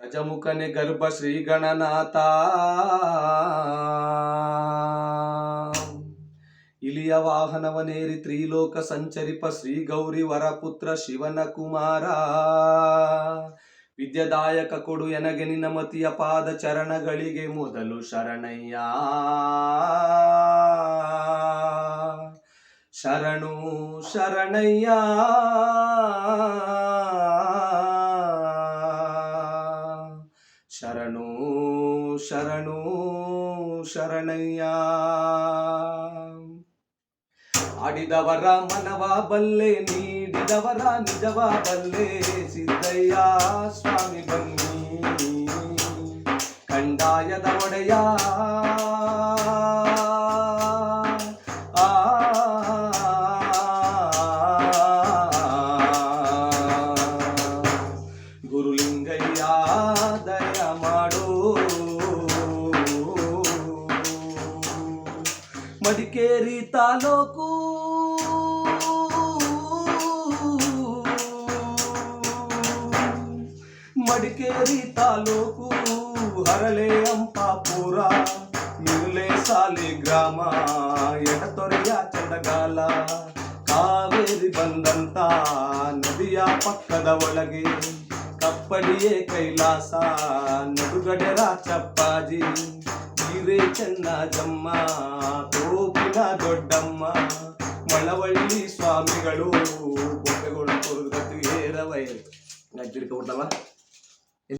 ಗಜಮುಖನೆ ಗರ್ಭ ಶ್ರೀ ಗಣನಾಥ ಇಲಿಯ ವಾಹನವನೇರಿ ತ್ರಿಲೋಕ ಸಂಚರಿಪ ಶ್ರೀ ಗೌರಿ ವರಪುತ್ರ ಶಿವನ ಕುಮಾರ ವಿದ್ಯದಾಯಕ ಕೊಡು ಎನಗೆ ನಿನ್ನ ಮತಿಯ ಪಾದ ಚರಣಗಳಿಗೆ ಮೊದಲು ಶರಣಯ್ಯ ಶರಣು ಶರಣಯ್ಯ ಶರಣು ಶರಣು ಶರಣಯ್ಯ ಆಡಿದವರ ಮನವ ಬಲ್ಲೆ ನೀಡಿದವರ ನಿಜವ ಬಲ್ಲೆ ಸಿದ್ದಯ್ಯ ಸ್ವಾಮಿ ಬನ್ನಿ ಕಂದಾಯದ ಒಡೆಯ ಗುರುಲಿಂಗಯ್ಯ ದಯ ಮಾಡು ಮಡಿಕೇರಿ ತಾಲೂಕು ಮಡಿಕೇರಿ ತಾಲೂಕು ಹರಳೆ ಅಂಪಾಪುರ ಮಿರ್ಲೆ ಸಾಲಿ ಗ್ರಾಮ ಎಡತೊರೆಯ ಚಂಡಗಾಲ ಕಾವೇರಿ ಬಂದಂತ ನದಿಯ ಪಕ್ಕದ ಒಳಗೆ ಕಪ್ಪಡಿಯೇ ಕೈಲಾಸ ನಡುಗಡೆರ ಚಪ್ಪಾಜಿ ಹಿರೇ ಚೆನ್ನಜಮ್ಮ ತೋಪಿನ ದೊಡ್ಡಮ್ಮ ಮಳವಳ್ಳಿ ಸ್ವಾಮಿಗಳು ಬೊಬ್ಬೆಗಳು ಏರವೈ ನಜ್ಜಿಡ್ಕೊಬಿಡ್ತವ